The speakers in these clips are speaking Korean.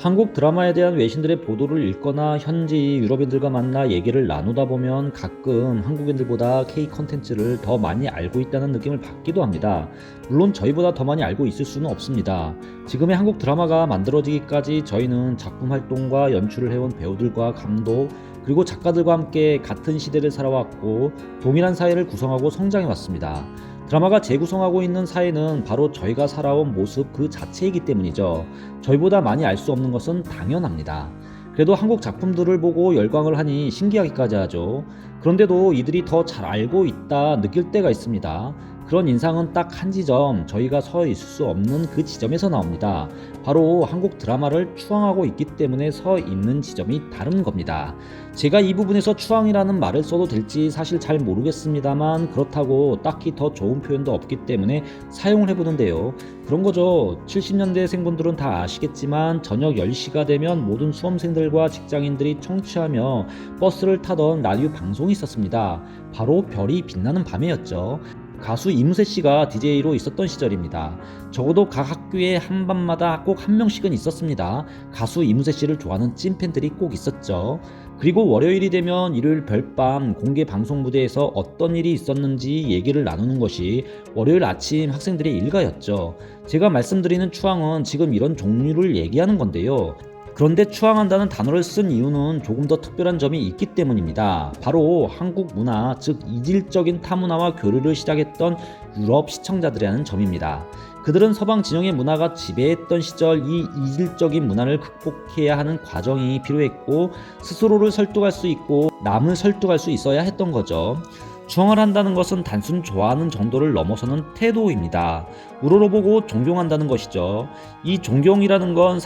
한국 드라마에 대한 외신들의 보도를 읽거나 현지 유럽인들과 만나 얘기를 나누다 보면 가끔 한국인들보다 K 컨텐츠를 더 많이 알고 있다는 느낌을 받기도 합니다. 물론 저희보다 더 많이 알고 있을 수는 없습니다. 지금의 한국 드라마가 만들어지기까지 저희는 작품 활동과 연출을 해온 배우들과 감독 그리고 작가들과 함께 같은 시대를 살아왔고 동일한 사회를 구성하고 성장해 왔습니다. 드라마가 재구성하고 있는 사회는 바로 저희가 살아온 모습 그 자체이기 때문이죠. 저희보다 많이 알 수 없는 것은 당연합니다. 그래도 한국 작품들을 보고 열광을 하니 신기하기까지 하죠. 그런데도 이들이 더 잘 알고 있다 느낄 때가 있습니다. 그런 인상은 딱 한 지점, 저희가 서 있을 수 없는 그 지점에서 나옵니다. 바로 한국 드라마를 추앙하고 있기 때문에 서 있는 지점이 다른 겁니다. 제가 이 부분에서 추앙이라는 말을 써도 될지 사실 잘 모르겠습니다만 그렇다고 딱히 더 좋은 표현도 없기 때문에 사용을 해보는데요. 그런 거죠. 70년대 생분들은 다 아시겠지만 저녁 10시가 되면 모든 수험생들과 직장인들이 청취하며 버스를 타던 라디오 방송이 있었습니다. 바로 별이 빛나는 밤이었죠. 가수 이무새 씨가 DJ로 있었던 시절입니다. 적어도 각 학교에 한 밤마다 꼭 한 명씩은 있었습니다. 가수 이무새 씨를 좋아하는 찐팬들이 꼭 있었죠. 그리고 월요일이 되면 일요일 별밤 공개 방송 무대에서 어떤 일이 있었는지 얘기를 나누는 것이 월요일 아침 학생들의 일과였죠. 제가 말씀드리는 추앙은 지금 이런 종류를 얘기하는 건데요. 그런데 추앙한다는 단어를 쓴 이유는 조금 더 특별한 점이 있기 때문입니다. 바로 한국 문화, 즉 이질적인 타문화와 교류를 시작했던 유럽 시청자들이라는 점입니다. 그들은 서방 진영의 문화가 지배했던 시절 이 이질적인 문화를 극복해야 하는 과정이 필요했고 스스로를 설득할 수 있고 남을 설득할 수 있어야 했던 거죠. 추앙을 한다는 것은 단순 좋아하는 정도를 넘어서는 태도입니다. 우러러보고 존경한다는 것이죠. 이 존경이라는 건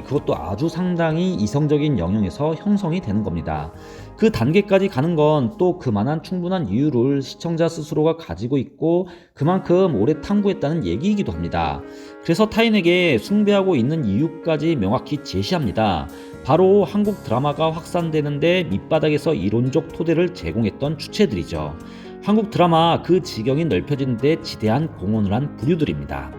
그것도 아주 상당히 이성적인 영역에서 형성이 되는 겁니다. 그 단계까지 가는 건 또 그만한 충분한 이유를 시청자 스스로가 가지고 있고 그만큼 오래 탐구했다는 얘기이기도 합니다. 그래서 타인에게 숭배하고 있는 이유까지 명확히 제시합니다. 바로 한국 드라마가 확산되는데 밑바닥에서 이론적 토대를 제공했던 주체들이죠. 한국 드라마 그 지경이 넓혀지는데 지대한 공헌을 한 부류들입니다.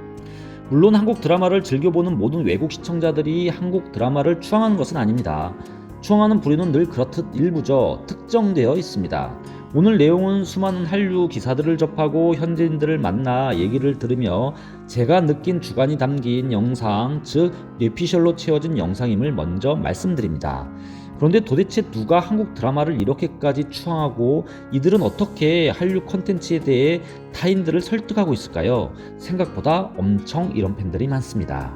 물론 한국 드라마를 즐겨보는 모든 외국 시청자들이 한국 드라마를 추앙하는 것은 아닙니다. 추앙하는 부류는 늘 그렇듯 일부죠. 특정되어 있습니다. 오늘 내용은 수많은 한류 기사들을 접하고 현지인들을 만나 얘기를 들으며 제가 느낀 주관이 담긴 영상, 즉 뇌피셜로 채워진 영상임을 먼저 말씀드립니다. 그런데 도대체 누가 한국 드라마를 이렇게까지 추앙하고 이들은 어떻게 한류 콘텐츠에 대해 타인들을 설득하고 있을까요? 생각보다 엄청 이런 팬들이 많습니다.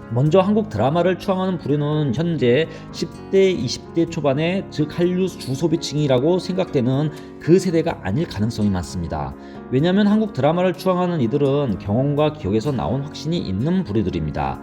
먼저 한국 드라마를 추앙하는 부류는 현재 10대, 20대 초반의 즉 한류 주소비층이라고 생각되는 그 세대가 아닐 가능성이 많습니다. 왜냐하면 한국 드라마를 추앙하는 이들은 경험과 기억에서 나온 확신이 있는 부류들입니다.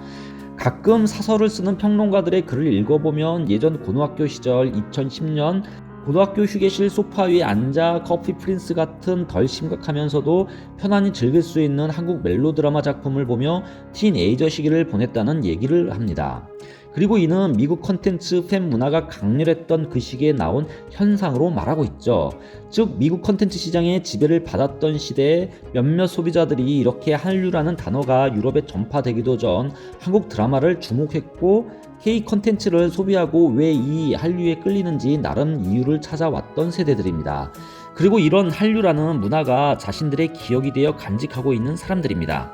가끔 사설을 쓰는 평론가들의 글을 읽어보면 예전 고등학교 시절 2010년 고등학교 휴게실 소파 위에 앉아 커피 프린스 같은 덜 심각하면서도 편안히 즐길 수 있는 한국 멜로드라마 작품을 보며 티네이저 시기를 보냈다는 얘기를 합니다. 그리고 이는 미국 컨텐츠 팬 문화가 강렬했던 그 시기에 나온 현상으로 말하고 있죠. 즉 미국 컨텐츠 시장의 지배를 받았던 시대에 몇몇 소비자들이 이렇게 한류라는 단어가 유럽에 전파되기도 전 한국 드라마를 주목했고 K 컨텐츠를 소비하고 왜 이 한류에 끌리는지 나름 이유를 찾아왔던 세대들입니다. 그리고 이런 한류라는 문화가 자신들의 기억이 되어 간직하고 있는 사람들입니다.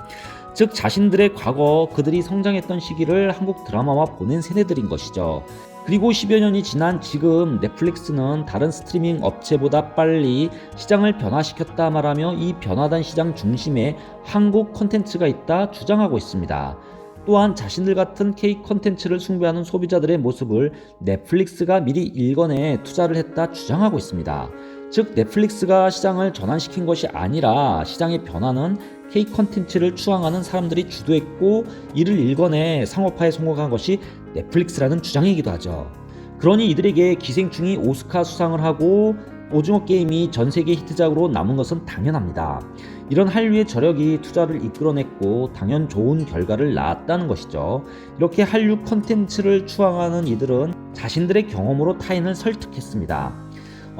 즉 자신들의 과거 그들이 성장했던 시기를 한국 드라마와 보낸 세대들인 것이죠. 그리고 10여 년이 지난 지금 넷플릭스는 다른 스트리밍 업체보다 빨리 시장을 변화시켰다 말하며 이 변화된 시장 중심에 한국 콘텐츠가 있다 주장하고 있습니다. 또한 자신들 같은 K 콘텐츠를 숭배하는 소비자들의 모습을 넷플릭스가 미리 일궈내 투자를 했다 주장하고 있습니다. 즉 넷플릭스가 시장을 전환시킨 것이 아니라 시장의 변화는 K 콘텐츠를 추앙하는 사람들이 주도했고 이를 일궈내 상업화에 성공한 것이 넷플릭스라는 주장이기도 하죠. 그러니 이들에게 기생충이 오스카 수상을 하고 오징어 게임이 전 세계 히트작으로 남은 것은 당연합니다. 이런 한류의 저력이 투자를 이끌어냈고 당연 좋은 결과를 낳았다는 것이죠. 이렇게 한류 콘텐츠를 추앙하는 이들은 자신들의 경험으로 타인을 설득했습니다.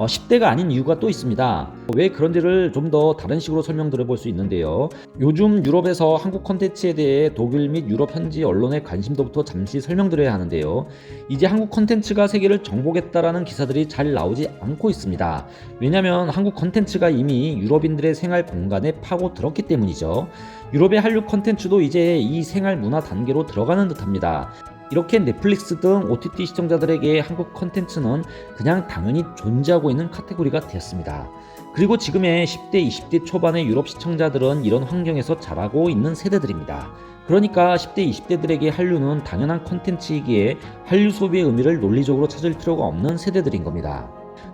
10대가 아닌 이유가 또 있습니다. 왜 그런지를 좀 더 다른 식으로 설명드려 볼 수 있는데요. 요즘 유럽에서 한국 콘텐츠에 대해 독일 및 유럽 현지 언론의 관심도부터 잠시 설명드려야 하는데요. 이제 한국 콘텐츠가 세계를 정복했다라는 기사들이 잘 나오지 않고 있습니다. 왜냐하면 한국 콘텐츠가 이미 유럽인들의 생활 공간에 파고들었기 때문이죠. 유럽의 한류 콘텐츠도 이제 이 생활 문화 단계로 들어가는 듯합니다. 이렇게 넷플릭스 등 OTT 시청자들에게 한국 콘텐츠는 그냥 당연히 존재하고 있는 카테고리가 되었습니다. 그리고 지금의 10대, 20대 초반의 유럽 시청자들은 이런 환경에서 자라고 있는 세대들입니다. 그러니까 10대, 20대들에게 한류는 당연한 콘텐츠이기에 한류 소비의 의미를 논리적으로 찾을 필요가 없는 세대들인 겁니다.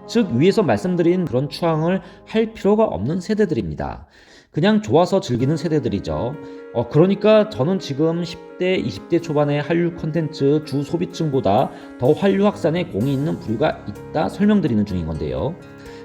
즉 위에서 말씀드린 그런 추앙을 할 필요가 없는 세대들입니다. 그냥 좋아서 즐기는 세대들이죠. 그러니까 저는 지금 10대, 20대 초반의 한류 콘텐츠 주 소비층보다 더 한류 확산에 공이 있는 부류가 있다 설명드리는 중인 건데요.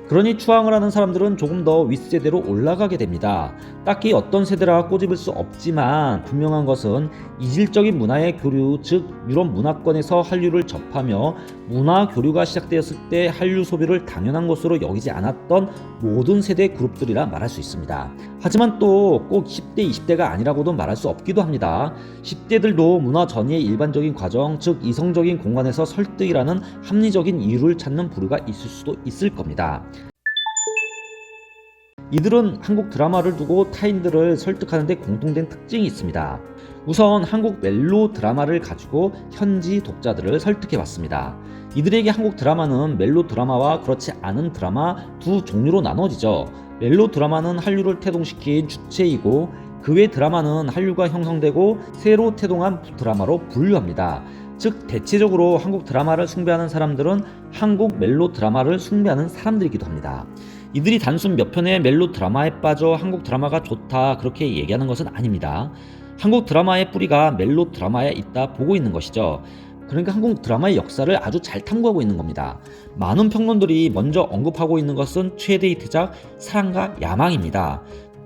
그러니 추앙을 하는 사람들은 조금 더 윗세대로 올라가게 됩니다. 딱히 어떤 세대라 꼬집을 수 없지만 분명한 것은 이질적인 문화의 교류, 즉 유럽 문화권에서 한류를 접하며 문화 교류가 시작되었을 때 한류 소비를 당연한 것으로 여기지 않았던 모든 세대 그룹들이라 말할 수 있습니다. 하지만 또 꼭 10대, 20대가 아니라고도 말할 수 없기도 합니다. 10대들도 문화 전이의 일반적인 과정, 즉 이성적인 공간에서 설득이라는 합리적인 이유를 찾는 부류가 있을 수도 있을 겁니다. 이들은 한국 드라마를 두고 타인들을 설득하는 데 공통된 특징이 있습니다. 우선 한국 멜로 드라마를 가지고 현지 독자들을 설득해봤습니다. 이들에게 한국 드라마는 멜로 드라마와 그렇지 않은 드라마 두 종류로 나눠지죠. 멜로 드라마는 한류를 태동시킨 주체이고 그 외 드라마는 한류가 형성되고 새로 태동한 드라마로 분류합니다. 즉 대체적으로 한국 드라마를 숭배하는 사람들은 한국 멜로 드라마를 숭배하는 사람들이기도 합니다. 이들이 단순 몇 편의 멜로 드라마에 빠져 한국 드라마가 좋다 그렇게 얘기하는 것은 아닙니다. 한국 드라마의 뿌리가 멜로 드라마에 있다 보고 있는 것이죠. 그러니까 한국 드라마의 역사를 아주 잘 탐구하고 있는 겁니다. 많은 평론들이 먼저 언급하고 있는 것은 최대 히트작 사랑과 야망입니다.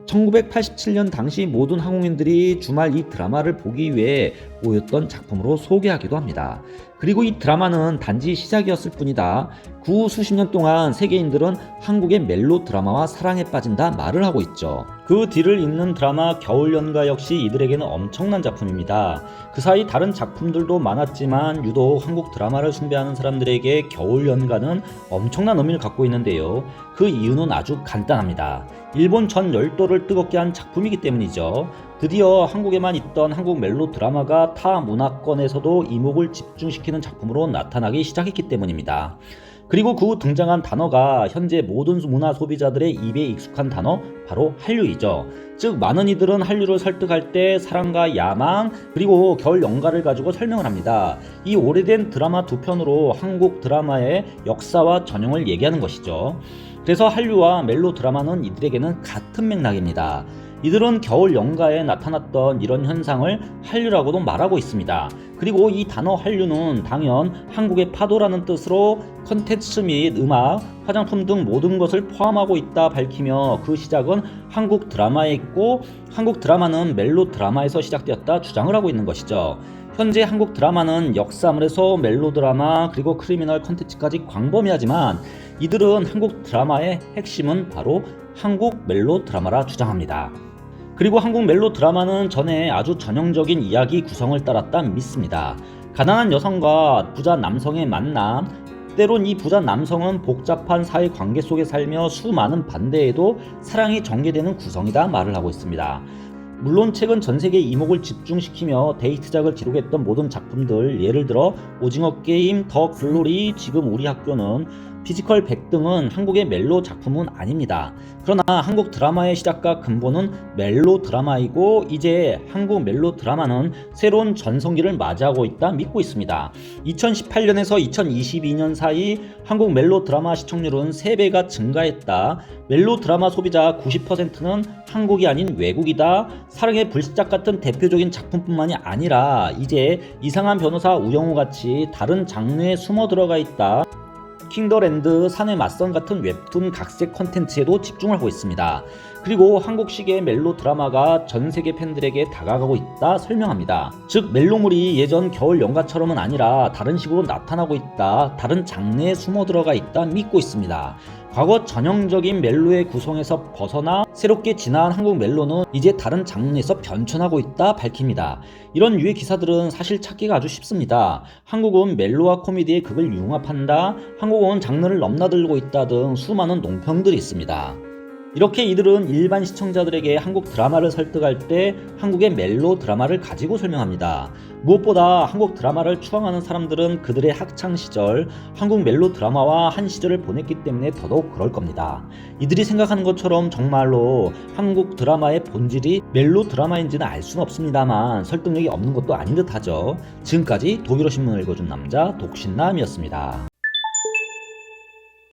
1987년 당시 모든 한국인들이 주말 이 드라마를 보기 위해 모였던 작품으로 소개하기도 합니다. 그리고 이 드라마는 단지 시작이었을 뿐이다. 그 후 수십 년 동안 세계인들은 한국의 멜로 드라마와 사랑에 빠진다 말을 하고 있죠. 그 뒤를 잇는 드라마 겨울연가 역시 이들에게는 엄청난 작품입니다. 그 사이 다른 작품들도 많았지만 유독 한국 드라마를 숭배하는 사람들에게 겨울연가는 엄청난 의미를 갖고 있는데요. 그 이유는 아주 간단합니다. 일본 전 열도를 뜨겁게 한 작품이기 때문이죠. 드디어 한국에만 있던 한국 멜로 드라마가 타 문화권에서도 이목을 집중시키는 작품으로 나타나기 시작했기 때문입니다. 그리고 그 후 등장한 단어가 현재 모든 문화 소비자들의 입에 익숙한 단어 바로 한류이죠. 즉 많은 이들은 한류를 설득할 때 사랑과 야망 그리고 겨울 연가를 가지고 설명을 합니다. 이 오래된 드라마 두 편으로 한국 드라마의 역사와 전형을 얘기하는 것이죠. 그래서 한류와 멜로 드라마는 이들에게는 같은 맥락입니다. 이들은 겨울 연가에 나타났던 이런 현상을 한류라고도 말하고 있습니다. 그리고 이 단어 한류는 당연 한국의 파도라는 뜻으로 컨텐츠 및 음악, 화장품 등 모든 것을 포함하고 있다 밝히며 그 시작은 한국 드라마에 있고 한국 드라마는 멜로 드라마에서 시작되었다 주장을 하고 있는 것이죠. 현재 한국 드라마는 역사물에서 멜로 드라마 그리고 크리미널 컨텐츠까지 광범위하지만 이들은 한국 드라마의 핵심은 바로 한국 멜로 드라마라 주장합니다. 그리고 한국 멜로 드라마는 전에 아주 전형적인 이야기 구성을 따랐다 믿습니다. 가난한 여성과 부자 남성의 만남, 때론 이 부자 남성은 복잡한 사회 관계 속에 살며 수많은 반대에도 사랑이 전개되는 구성이다 말을 하고 있습니다. 물론 최근 전세계 이목을 집중시키며 데이트작을 기록했던 모든 작품들, 예를 들어 오징어 게임, 더 글로리, 지금 우리 학교는 피지컬 100 등은 한국의 멜로 작품은 아닙니다. 그러나 한국 드라마의 시작과 근본은 멜로 드라마이고 이제 한국 멜로 드라마는 새로운 전성기를 맞이하고 있다 믿고 있습니다. 2018년에서 2022년 사이 한국 멜로 드라마 시청률은 3배가 증가했다. 멜로 드라마 소비자 90%는 한국이 아닌 외국이다. 사랑의 불시착 같은 대표적인 작품뿐만이 아니라 이제 이상한 변호사 우영우 같이 다른 장르에 숨어 들어가 있다. 킹더랜드, 산의 맞선 같은 웹툰 각색 콘텐츠에도 집중을 하고 있습니다. 그리고 한국식의 멜로 드라마가 전 세계 팬들에게 다가가고 있다 설명합니다. 즉 멜로물이 예전 겨울 연가처럼은 아니라 다른 식으로 나타나고 있다, 다른 장르에 숨어 들어가 있다 믿고 있습니다. 과거 전형적인 멜로의 구성에서 벗어나 새롭게 진화한 한국 멜로는 이제 다른 장르에서 변천하고 있다 밝힙니다. 이런 유의 기사들은 사실 찾기가 아주 쉽습니다. 한국은 멜로와 코미디의 극을 융합한다, 한국은 장르를 넘나들고 있다 등 수많은 논평들이 있습니다. 이렇게 이들은 일반 시청자들에게 한국 드라마를 설득할 때 한국의 멜로 드라마를 가지고 설명합니다. 무엇보다 한국 드라마를 추앙하는 사람들은 그들의 학창시절 한국 멜로 드라마와 한 시절을 보냈기 때문에 더더욱 그럴 겁니다. 이들이 생각하는 것처럼 정말로 한국 드라마의 본질이 멜로 드라마인지는 알 수는 없습니다만 설득력이 없는 것도 아닌 듯하죠. 지금까지 독일어 신문을 읽어준 남자 독신남이었습니다.